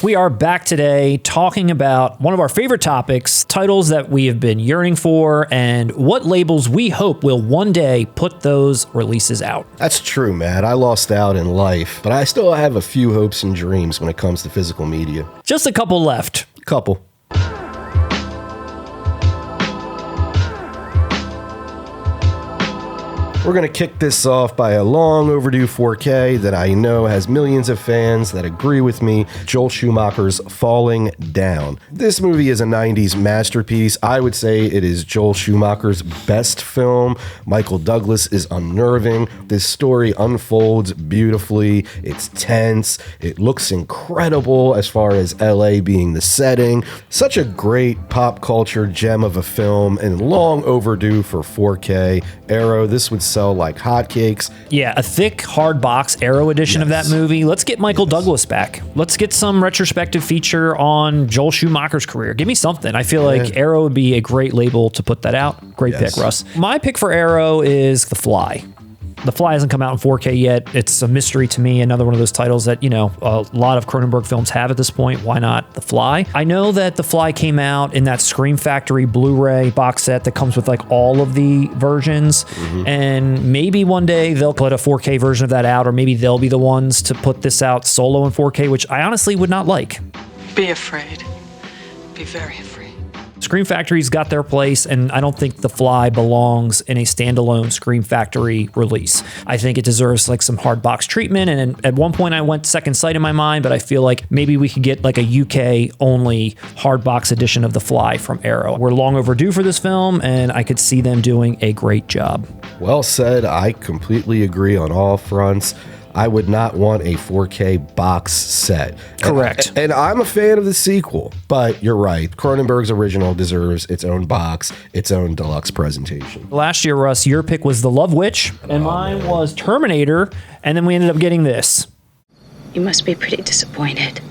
We are back today talking about one of our favorite topics, titles that we have been yearning for, and what labels we hope will one day put those releases out. That's true, Matt. I lost out in life, but I still have a few hopes and dreams when it comes to physical media. Just a couple left. Couple. We're going to kick this off by a long overdue 4K that I know has millions of fans that agree with me, Joel Schumacher's Falling Down. This movie is a 90s masterpiece. I would say it is Joel Schumacher's best film. Michael Douglas is unnerving. This story unfolds beautifully. It's tense. It looks incredible as far as LA being the setting. Such a great pop culture gem of a film and long overdue for 4K. Arrow, this would sell like hotcakes. Yeah, a thick, hard box Arrow edition of that movie. Let's get Michael Douglas back. Let's get some retrospective feature on Joel Schumacher's career. Give me something. I feel like Arrow would be a great label to put that out. Great pick, Russ. My pick for Arrow is The Fly. The Fly hasn't come out in 4K yet. It's a mystery to me. Another one of those titles that, you know, a lot of Cronenberg films have at this point. Why not The Fly? I know that The Fly came out in that Scream Factory Blu-ray box set that comes with like all of the versions. And maybe one day they'll put a 4K version of that out, or maybe they'll be the ones to put this out solo in 4K, which I honestly would not like. Be afraid. Be very afraid. Scream Factory's got their place, and I don't think The Fly belongs in a standalone Scream Factory release. I think it deserves like some hard box treatment, and at one point I went second sight in my mind, but I feel like maybe we could get like a UK only hard box edition of The Fly from Arrow. We're long overdue for this film, and I could see them doing a great job. Well said. I completely agree on all fronts. I would not want a 4K box set. Correct. And I'm a fan of the sequel, but you're right. Cronenberg's original deserves its own box, its own deluxe presentation. Last year, Russ, your pick was The Love Witch, and mine was Terminator, and then we ended up getting this. You must be pretty disappointed.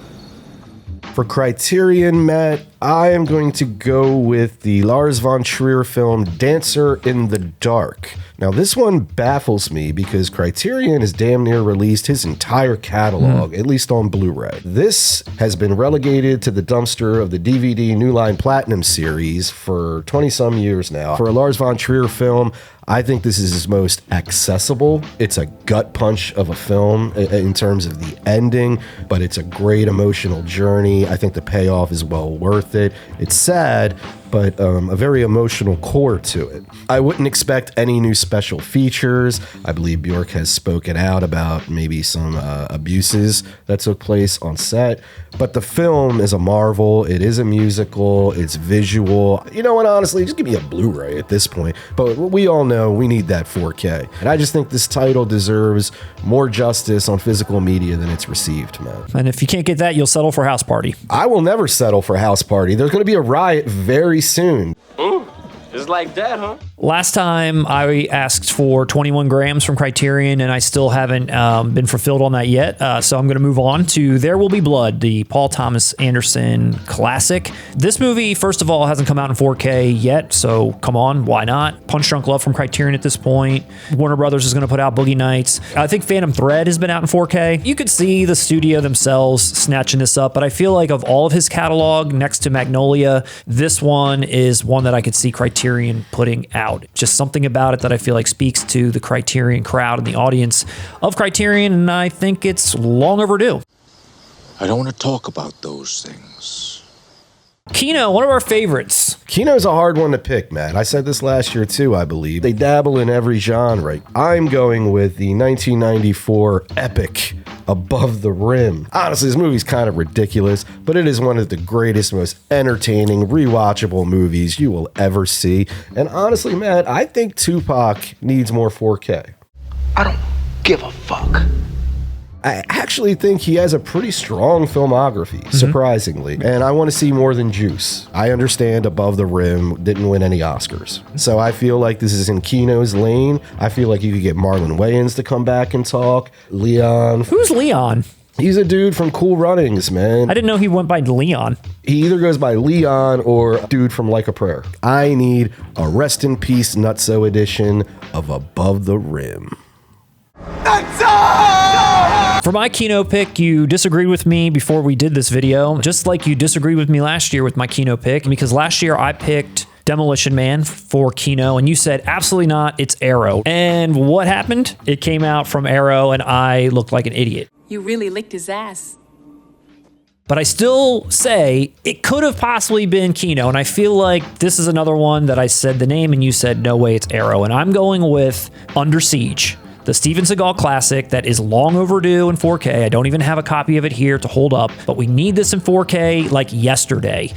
For Criterion, Matt, I am going to go with the Lars von Trier film Dancer in the Dark. Now, this one baffles me because Criterion has damn near released his entire catalog, at least on Blu-ray. This has been relegated to the dumpster of the DVD New Line Platinum series for 20-some years now. For a Lars von Trier film, I think this is his most accessible. It's a gut punch of a film in terms of the ending, but it's a great emotional journey. I think the payoff is well worth it. It's sad, but a very emotional core to it. I wouldn't expect any new special features. I believe Bjork has spoken out about maybe some abuses that took place on set, but the film is a marvel. It is a musical. It's visual. You know what, honestly, just give me a Blu-ray at this point, but we all know we need that 4K. And I just think this title deserves more justice on physical media than it's received, man. And if you can't get that, you'll settle for House Party. I will never settle for House Party. There's going to be a riot very soon. It's like that, huh? Last time I asked for 21 grams from Criterion, and I still haven't been fulfilled on that yet. So I'm going to move on to There Will Be Blood, the Paul Thomas Anderson classic. This movie, first of all, hasn't come out in 4K yet, so come on, why not? Punch Drunk Love from Criterion at this point. Warner Brothers is going to put out Boogie Nights. I think Phantom Thread has been out in 4K. You could see the studio themselves snatching this up, but I feel like of all of his catalog, next to Magnolia, this one is one that I could see Criterion putting out. Just something about it that I feel like speaks to the Criterion crowd and the audience of Criterion, and I think it's long overdue. I don't want to talk about those things. Kino, one of our favorites. Kino's a hard one to pick, Matt. I said this last year too, I believe. They dabble in every genre. I'm going with the 1994 epic Above the Rim. Honestly, this movie's kind of ridiculous, but it is one of the greatest, most entertaining, rewatchable movies you will ever see. And honestly, Matt, I think Tupac needs more 4K. I don't give a fuck. I actually think he has a pretty strong filmography, surprisingly, and I want to see more than Juice. I understand Above the Rim didn't win any Oscars, so I feel like this is in Kino's lane. I feel like you could get Marlon Wayans to come back and talk. Leon. Who's Leon? He's a dude from Cool Runnings, man. I didn't know he went by Leon. He either goes by Leon or dude from Like a Prayer. I need a Rest in Peace Nutso edition of Above the Rim. For my Kino pick, you disagreed with me before we did this video, just like you disagreed with me last year with my Kino pick, because last year I picked Demolition Man for Kino, and you said, absolutely not, it's Arrow. And what happened? It came out from Arrow, and I looked like an idiot. You really licked his ass. But I still say it could have possibly been Kino, and I feel like this is another one that I said the name, and you said, no way, it's Arrow. And I'm going with Under Siege, the Steven Seagal classic that is long overdue in 4K. I don't even have a copy of it here to hold up, but we need this in 4K like yesterday.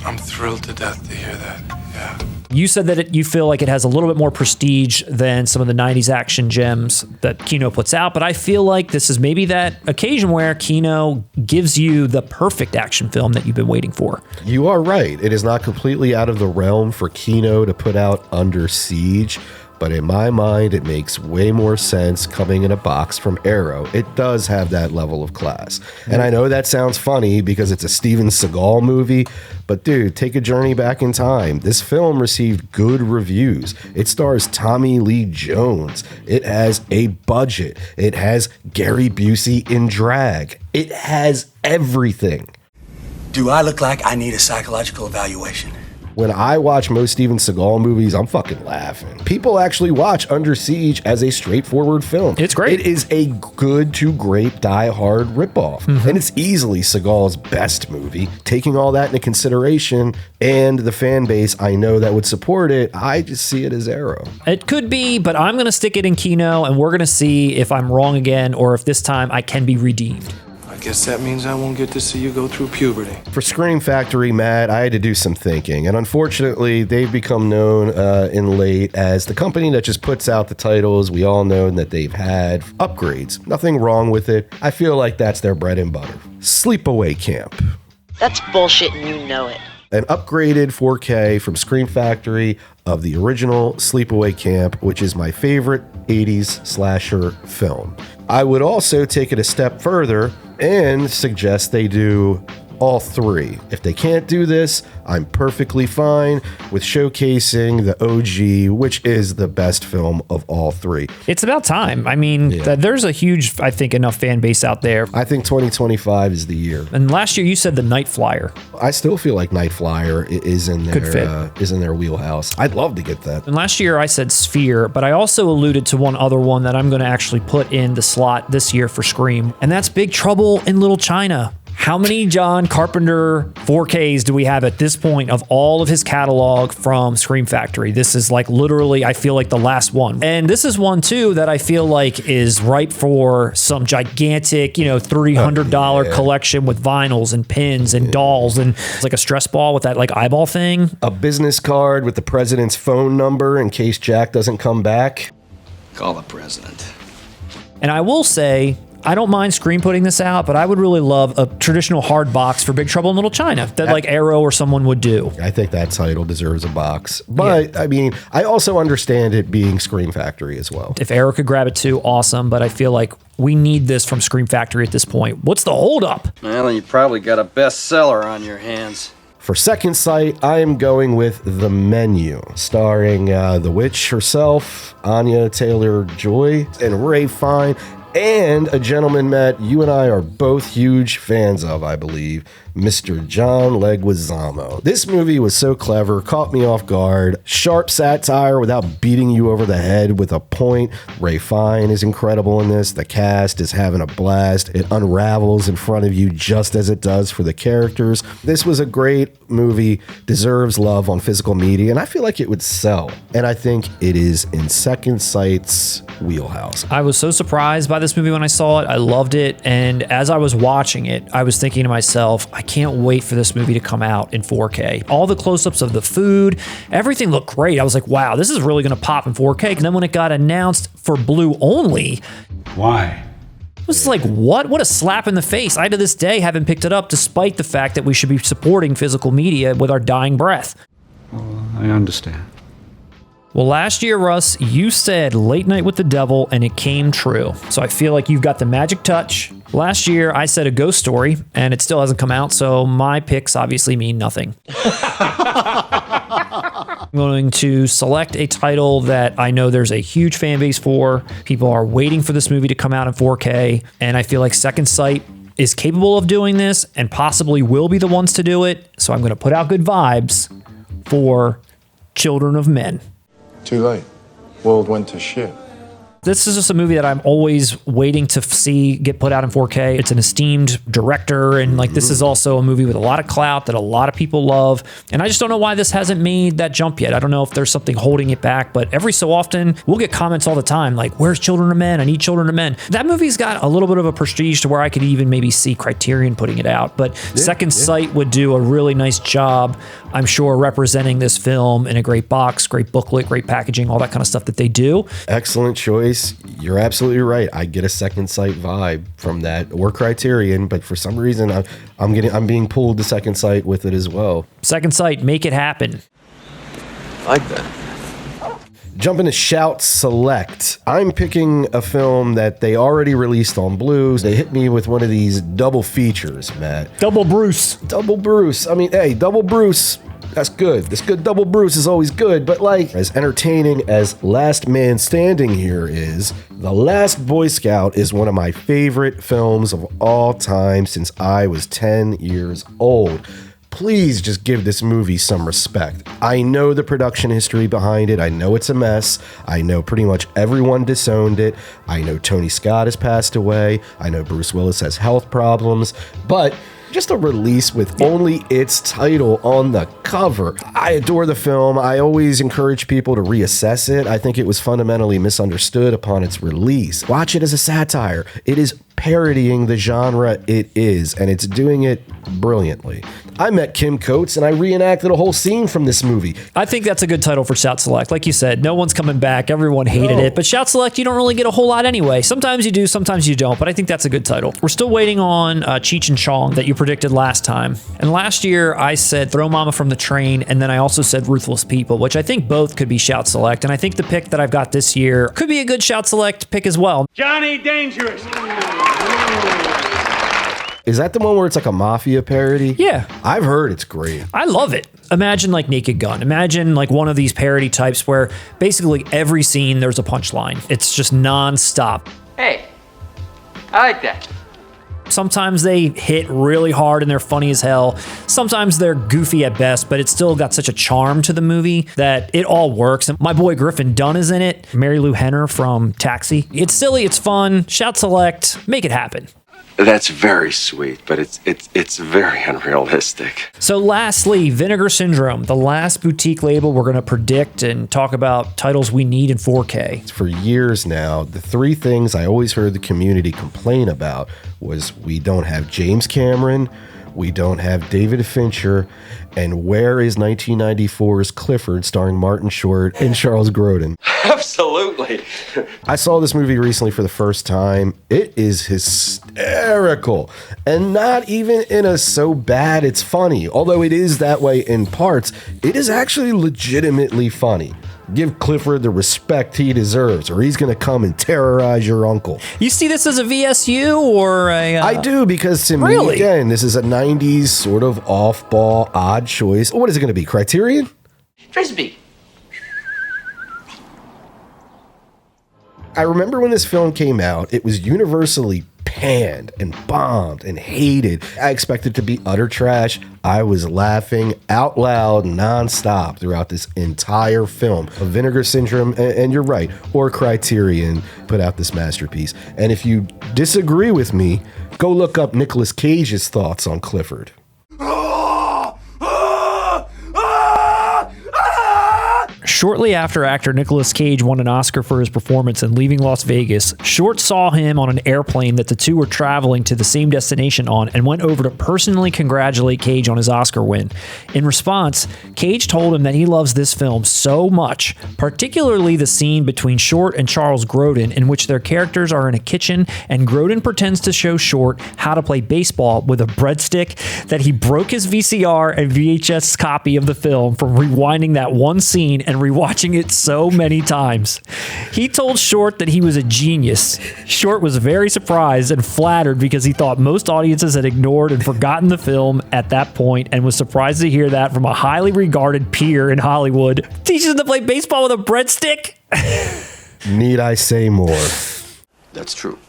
I'm thrilled to death to hear that. Yeah. You said that you feel like it has a little bit more prestige than some of the 90s action gems that Kino puts out, but I feel like this is maybe that occasion where Kino gives you the perfect action film that you've been waiting for. You are right. It is not completely out of the realm for Kino to put out Under Siege, but in my mind, it makes way more sense coming in a box from Arrow. It does have that level of class. And I know that sounds funny because it's a Steven Seagal movie, but dude, take a journey back in time. This film received good reviews. It stars Tommy Lee Jones. It has a budget. It has Gary Busey in drag. It has everything. Do I look like I need a psychological evaluation? When I watch most Steven Seagal movies, I'm fucking laughing. People actually watch Under Siege as a straightforward film. It's great. It is a good to great Die Hard ripoff. And it's easily Seagal's best movie. Taking all that into consideration and the fan base I know that would support it, I just see it as Arrow. It could be, but I'm going to stick it in Kino, and we're going to see if I'm wrong again or if this time I can be redeemed. I guess that means I won't get to see you go through puberty. For Scream Factory, Matt, I had to do some thinking. And unfortunately, they've become known in late as the company that just puts out the titles we all know that they've had upgrades. Nothing wrong with it. I feel like that's their bread and butter. Sleepaway Camp. That's bullshit and you know it. An upgraded 4K from Scream Factory of the original Sleepaway Camp, which is my favorite 80s slasher film. I would also take it a step further and suggest they do all three. If they can't do this, I'm perfectly fine with showcasing the OG, which is the best film of all three. It's about time. I mean, there's a huge, I think, enough fan base out there. I think 2025 is the year. And last year you said The Night Flyer. I still feel like Night Flyer is in Could fit. is in their wheelhouse. I'd love to get that. And last year I said Sphere, but I also alluded to one other one that I'm going to actually put in the slot this year for Scream, and that's Big Trouble in Little China. How many John Carpenter 4Ks do we have at this point of all of his catalog from Scream Factory? This is like literally, I feel like the last one. And this is one too that I feel like is ripe for some gigantic, $300 collection with vinyls and pins and dolls. And it's like a stress ball with that like eyeball thing. A business card with the president's phone number in case Jack doesn't come back. Call the president. And I will say, I don't mind Scream putting this out, but I would really love a traditional hard box for Big Trouble in Little China that like Arrow or someone would do. I think that title deserves a box. But, I mean, I also understand it being Scream Factory as well. If Arrow could grab it too, awesome. But I feel like we need this from Scream Factory at this point. What's the holdup? Well, you probably got a bestseller on your hands. For Second Sight, I am going with The Menu, starring the witch herself, Anya Taylor-Joy, and Ray Fine, and a gentleman, Matt, you and I are both huge fans of, I believe, Mr. John Leguizamo. This movie was so clever, caught me off guard. Sharp satire without beating you over the head with a point. Ray Fine is incredible in this. The cast is having a blast. It unravels in front of you just as it does for the characters. This was a great movie, deserves love on physical media, and I feel like it would sell. And I think it is in Second Sight's wheelhouse. I was so surprised by this movie when I saw it. I loved it. And as I was watching it, I was thinking to myself, I can't wait for this movie to come out in 4K. All the close-ups of the food, everything looked great. I was like, wow, this is really going to pop in 4K. And then when it got announced for Blue only, why? It was like, what? What a slap in the face. I, to this day, haven't picked it up, despite the fact that we should be supporting physical media with our dying breath. Well, I understand. Well, last year, Russ, you said Late Night with the Devil, and it came true. So I feel like you've got the magic touch. Last year, I said A Ghost Story, and it still hasn't come out, so my picks obviously mean nothing. I'm going to select a title that I know there's a huge fan base for. People are waiting for this movie to come out in 4K, and I feel like Second Sight is capable of doing this and possibly will be the ones to do it. So I'm going to put out good vibes for Children of Men. Too late. World went to shit. This is just a movie that I'm always waiting to see get put out in 4K. It's an esteemed director, and like this is also a movie with a lot of clout that a lot of people love. And I just don't know why this hasn't made that jump yet. I don't know if there's something holding it back, but every so often we'll get comments all the time like, where's Children of Men? I need Children of Men. That movie's got a little bit of a prestige to where I could even maybe see Criterion putting it out. But Second Sight would do a really nice job, I'm sure, representing this film in a great box, great booklet, great packaging, all that kind of stuff that they do. Excellent choice. You're absolutely right. I get a Second Sight vibe from that, or Criterion, but for some reason I'm being pulled to Second Sight with it as well. Second Sight, make it happen. Like that. Jumping to Shout Select. I'm picking a film that they already released on Blues. They hit me with one of these double features, Matt. Double Bruce. Double Bruce. I mean, hey, Double Bruce. That's good. This good Double Bruce is always good, but like as entertaining as Last Man Standing here is, The Last Boy Scout is one of my favorite films of all time since I was 10 years old. Please just give this movie some respect. I know the production history behind it. I know it's a mess. I know pretty much everyone disowned it. I know Tony Scott has passed away. I know Bruce Willis has health problems, but just a release with only its title on the cover. I adore the film. I always encourage people to reassess it. I think it was fundamentally misunderstood upon its release. Watch it as a satire. It is parodying the genre it is, and it's doing it brilliantly. I met Kim Coates and I reenacted a whole scene from this movie. I think that's a good title for Shout Select. Like you said, no one's coming back. Everyone hated it. But Shout Select, you don't really get a whole lot anyway. Sometimes you do, sometimes you don't. But I think that's a good title. We're still waiting on Cheech and Chong that you predicted last time. And last year I said Throw Mama from the Train, and then I also said Ruthless People, which I think both could be Shout Select. And I think the pick that I've got this year could be a good Shout Select pick as well. Johnny Dangerous. Is that the one where it's like a mafia parody? Yeah. I've heard it's great. I love it. Imagine like Naked Gun. Imagine like one of these parody types where basically every scene there's a punchline. It's just nonstop. Hey, I like that. Sometimes they hit really hard and they're funny as hell. Sometimes they're goofy at best, but it's still got such a charm to the movie that it all works. And my boy Griffin Dunn is in it. Mary Lou Henner from Taxi. It's silly, it's fun. Shout Select, make it happen. That's very sweet, but it's very unrealistic. So lastly, Vinegar Syndrome, the last boutique label we're going to predict and talk about titles we need in 4K. For years now, the three things I always heard the community complain about was we don't have James Cameron, we don't have David Fincher, and where is 1994's Clifford starring Martin Short and Charles Grodin? Absolutely. I saw this movie recently for the first time. It is hysterical, and not even in a so bad it's funny. Although it is that way in parts, it is actually legitimately funny. Give Clifford the respect he deserves, or he's going to come and terrorize your uncle. You see this as a VSU or a... I do, because to me, again, this is a 90s sort of off-ball, odd choice. What is it going to be, Criterion? Frisbee. I remember when this film came out, it was universally panned and bombed and hated. I expected it to be utter trash. I was laughing out loud nonstop throughout this entire film. Vinegar Syndrome, and you're right, or Criterion put out this masterpiece. And if you disagree with me, go look up Nicolas Cage's thoughts on Clifford. Shortly after actor Nicolas Cage won an Oscar for his performance in Leaving Las Vegas, Short saw him on an airplane that the two were traveling to the same destination on and went over to personally congratulate Cage on his Oscar win. In response, Cage told him that he loves this film so much, particularly the scene between Short and Charles Grodin, in which their characters are in a kitchen and Grodin pretends to show Short how to play baseball with a breadstick, that he broke his VCR and VHS copy of the film from rewinding that one scene and rewatching it so many times. He told Short that he was a genius. Short was very surprised and flattered because he thought most audiences had ignored and forgotten the film at that point, and was surprised to hear that from a highly regarded peer in Hollywood. Teaches him to play baseball with a breadstick? Need I say more? That's true.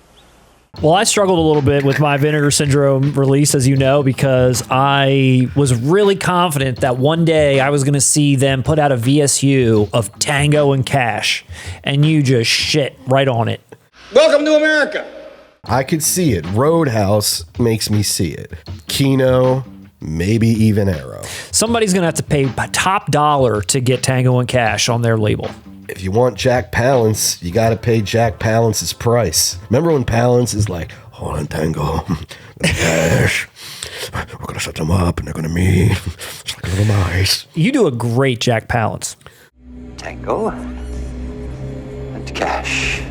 Well, I struggled a little bit with my Vinegar Syndrome release, as you know, because I was really confident that one day I was going to see them put out a VSU of Tango and Cash, and you just shit right on it. Welcome to America. I could see it. Roadhouse makes me see it. Kino, maybe even Arrow. Somebody's going to have to pay top dollar to get Tango and Cash on their label. If you want Jack Palance, you got to pay Jack Palance's price. Remember when Palance is like, hold on, Tango, Cash, we're going to set them up and they're going to meet. It's like a little mice. You do a great Jack Palance. Tango and Cash.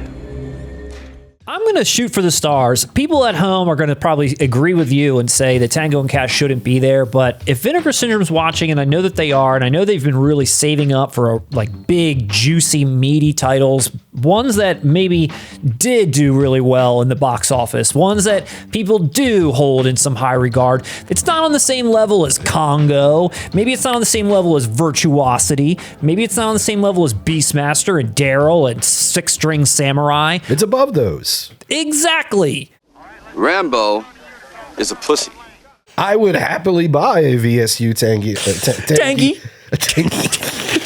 I'm going to shoot for the stars. People at home are going to probably agree with you and say that Tango and Cash shouldn't be there. But if Vinegar Syndrome's watching, and I know that they are, and I know they've been really saving up for like big, juicy, meaty titles, ones that maybe did do really well in the box office, ones that people do hold in some high regard. It's not on the same level as Congo. Maybe it's not on the same level as Virtuosity. Maybe it's not on the same level as Beastmaster and Daryl and Six String Samurai. It's above those. Exactly. Rambo is a pussy. I would happily buy a VSU Tangy. Tangy.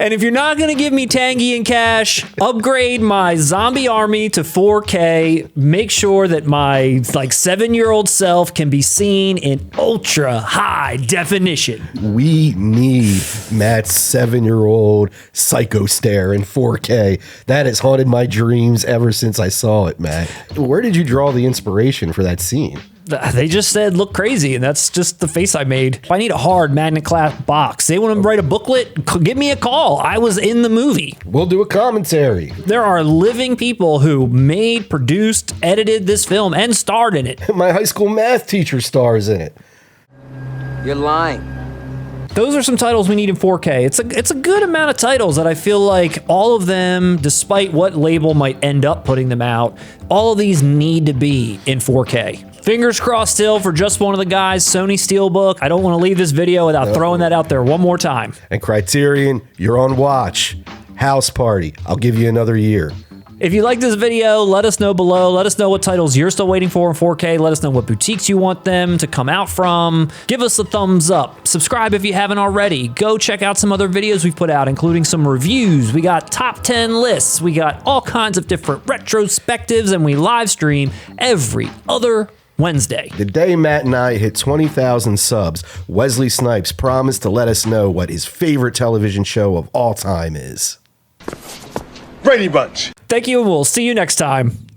And if you're not going to give me Tangy and Cash, upgrade my zombie army to 4K. Make sure that my 7-year-old self can be seen in ultra high definition. We need Matt's 7-year-old psycho stare in 4K. That has haunted my dreams ever since I saw it, Matt. Where did you draw the inspiration for that scene? They just said, look crazy, and that's just the face I made. If I need a hard Magnet Class box, they want to write a booklet, give me a call. I was in the movie. We'll do a commentary. There are living people who made, produced, edited this film, and starred in it. My high school math teacher stars in it. You're lying. Those are some titles we need in 4K. It's a good amount of titles that I feel like all of them, despite what label might end up putting them out, all of these need to be in 4K. Fingers crossed still for just one of the guys, Sony Steelbook. I don't want to leave this video without throwing that out there one more time. And Criterion, you're on watch. House Party, I'll give you another year. If you like this video, let us know below. Let us know what titles you're still waiting for in 4K. Let us know what boutiques you want them to come out from. Give us a thumbs up. Subscribe if you haven't already. Go check out some other videos we've put out, including some reviews. We got top 10 lists. We got all kinds of different retrospectives, and we live stream every other Wednesday. The day Matt and I hit 20,000 subs, Wesley Snipes promised to let us know what his favorite television show of all time is. Brady Bunch. Thank you, and we'll see you next time.